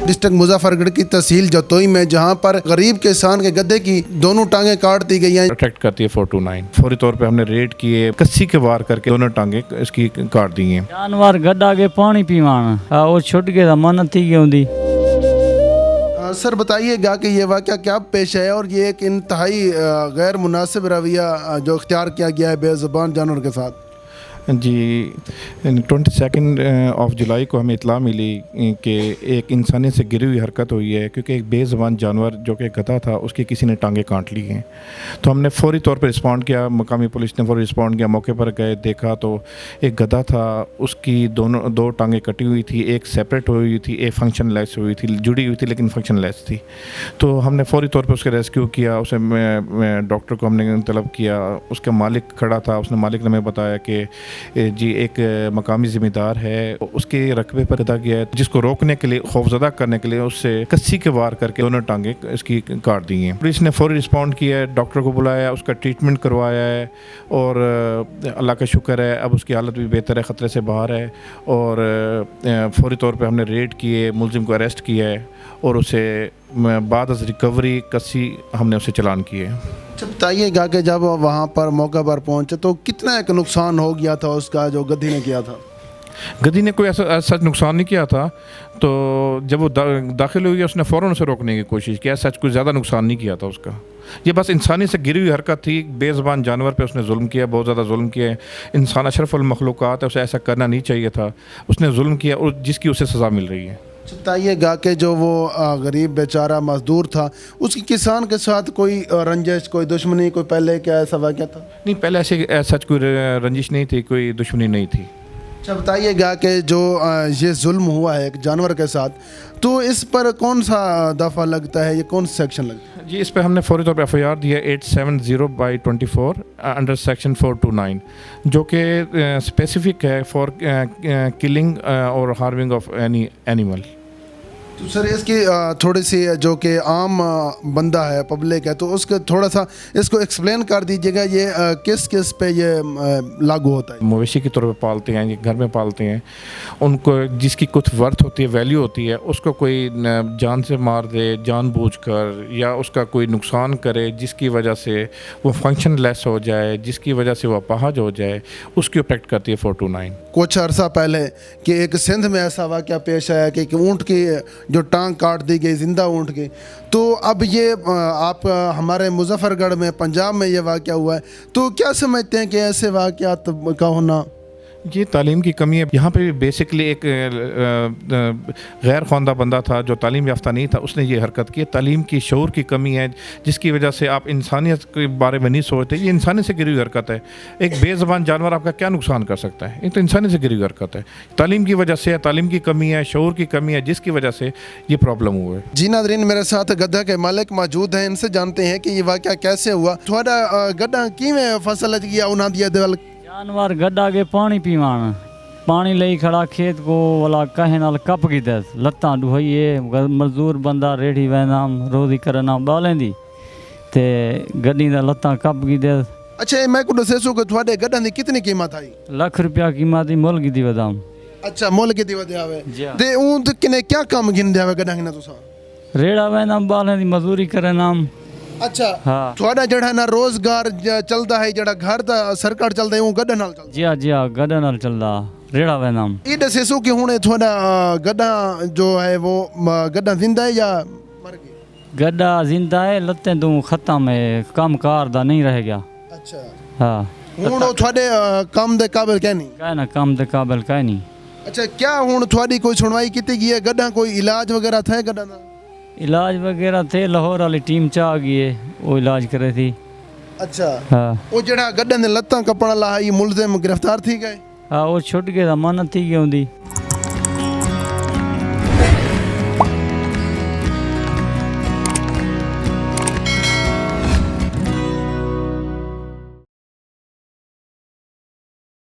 District Muzaffargarh की तहसील जतोई में जहां पर गरीब किसान के गधे की दोनों टांगें काट दी गई हैं। अट्रैक्ट करती है 429। फौरी तौर पे हमने रेड किए, कस्सी के वार करके दोनों टांगें इसकी काट दी हैं। जानवर गड्ढा के पानी पीवान वो छुट के मन थी गई। सर बताइएगा कि ये वाक़या क्या पेश है और ये एक इंतहाई गैर मुनासिब रवैया जो इख्तियार किया गया है बेज़ुबान जानवर के साथ। जी 22 ऑफ जुलाई को हमें इतला मिली कि एक इंसानी से गिरी हुई हरकत हुई है, क्योंकि एक बेज़ुबान जानवर जो कि गधा था उसकी किसी ने टांगें काट ली हैं। तो हमने फौरी तौर पर रिस्पॉन्ड किया, मकामी पुलिस ने फौरी रिस्पॉन्ड किया, मौके पर गए, देखा तो एक गधा था, उसकी दो टांगें कटी हुई थी, एक सेपरेट हुई थी, एक फंक्शन लेस हुई थी, जुड़ी हुई थी लेकिन फंक्शन लेस थी। तो हमने फौरी तौर पर उसके रेस्क्यू किया, उसे डॉक्टर को हमने तलब किया, उसका मालिक खड़ा था, उसने मालिक ने हमें बताया कि जी एक मकामी ज़िम्मेदार है, उसके रकबे पर अदा गया है, जिसको रोकने के लिए, खौफजदा करने के लिए उससे कस्सी के वार करके दोनों टांगें इसकी काट दी हैं। पुलिस ने फौरी रिस्पॉन्ड किया है, डॉक्टर को बुलाया, उसका ट्रीटमेंट करवाया है और अल्लाह का शुक्र है अब उसकी हालत भी बेहतर है, ख़तरे से बाहर है। और फौरी तौर पर हमने रेड किए, मुलजिम को अरेस्ट किया है और उसे बाद अज़ रिकवरी कस्सी हमने उसे चलान किए। अच्छा बताइएगा कि जब वहाँ पर मौके पर पहुँचे तो कितना एक नुकसान हो गया था उसका जो गधी ने किया था? गधी ने कोई ऐसा सच नुकसान नहीं किया था, तो जब वो दाखिल हुई उसने फ़ौरन उसे रोकने की कोशिश किया, सच कोई ज़्यादा नुकसान नहीं किया था उसका। ये बस इंसानी से गिरी हुई हरकत थी, बेज़ुबान जानवर पे उसने जुल्म किया, बहुत ज़्यादा जुल्म किया है। इंसान अशरफुल मखलूक़ात है, उसे ऐसा करना नहीं चाहिए था, उसने जुल्म किया और जिसकी उसे सज़ा मिल रही है। बताइएगा कि जो वो गरीब बेचारा मजदूर था उसकी किसान के साथ कोई रंजिश, कोई दुश्मनी, कोई पहले क्या ऐसा वाक़या था? नहीं, पहले ऐसे सच कोई रंजिश नहीं थी, कोई दुश्मनी नहीं थी। अच्छा बताइएगा कि जो ये जुल्म हुआ है एक जानवर के साथ, तो इस पर कौन सा दफ़ा लगता है, ये कौन सा सेक्शन लगता है? जी इस पर हमने फौरी तौर पर FIR दिया 870/24 अंडर सेक्शन 429, जो कि स्पेसिफिक है फॉर किलिंग और हार्मिंग ऑफ एनी एनिमल। तो सर इसकी थोड़ी सी जो कि आम बंदा है, पब्लिक है, तो उसके थोड़ा सा इसको एक्सप्लेन कर दीजिएगा, ये किस किस पे ये लागू होता है? मवेशी के तौर पे पालते हैं, ये घर में पालते हैं, उनको जिसकी कुछ वर्थ होती है, वैल्यू होती है, उसको कोई जान से मार दे जानबूझकर या उसका कोई नुकसान करे जिसकी वजह से वो फंक्शन लेस हो जाए, जिसकी वजह से वो अपाहज हो जाए, उसकी अफेक्ट करती है 429। कुछ अरसा पहले कि एक सिंध में ऐसा वाक़या पेश आया कि ऊँट की जो टांग काट दी गई, जिंदा ऊँट की। तो अब ये आप हमारे मुजफ्फरगढ़ में, पंजाब में ये वाक़या हुआ है, तो क्या समझते हैं कि ऐसे वाक़यात का होना? ये तालीम की कमी है। यहाँ पे बेसिकली एक गैर ख़वानदा बंदा था जो तालीम याफ्ता नहीं था, उसने ये हरकत की। तालीम की शऊर की कमी है जिसकी वजह से आप इंसानियत के बारे में नहीं सोचते। ये इंसानी से गिरी हुई हरकत है। एक बेज़ुबान जानवर आपका क्या नुकसान कर सकता है? ये तो इंसानी से गिरी हुई हरकत है। तालीम की वजह से, तालीम की कमी है, शऊर की कमी है, जिसकी वजह से ये प्रॉब्लम हुआ है। जी नाज़रीन, मेरे साथ गड्ढा के मालिक मौजूद हैं, इनसे जानते हैं कि ये वाक़या कैसे हुआ। थोड़ा गड्ढा किवें फसल गया उन्हें दिया दल जानवर गड्ढा के पानी पीवान पानी लई खड़ा खेत को वाला कहे नाल कप की दस लत्तां डुहाइए मजदूर बंदा रेड़ी वहनाम रोजी करना बालें दी ते गड्डी दा लत्तां कप की दस। अच्छा मैं को दसेसो कि थोड़े गड्ढा दी कितनी कीमत आई? लाख रुपया कीमत दी मुल की दी वदाम। अच्छा मुल की दी वदावे ते ऊं किने क्या काम गिन देवे गड्ढा ना तुसा? रेड़ा वहनाम बालें दी मजदूरी करनाम। अच्छा हाँ थोड़ा जड़ा ना रोजगार चलता है, जड़ा घर दा सरकार चलदा है वो गड्ढा नाल चलदा? जी हाँ गड्ढा नाल चलदा रेड़ा वहनाम। ये दसेसो कि हुणे थोड़ा गड्ढा जो है वो गड्ढा जिंदा है या मर गया? गड्ढा जिंदा है, लत्तें तू खत्म है, काम कार दा नहीं रह गया। अच्छा हाँ हुण थोड़े काम दे काबिल क्या नहीं? कह ना काम दे काबिल कह नहीं। अच्छा क्या हुण थोड़ी कोई सुनवाई की गई है? गड्ढा कोई इलाज वगैरह थे गड्ढा ना? इलाज वगैरह थे, लाहौर वाली टीम चा आ गई है, वो इलाज करे थी। अच्छा हाँ वो जड़ा गड्ढे ने लत्तां कपण ला मुलजिम गिरफ्तार थी गए? हाँ वो छुट गया मन थी गई।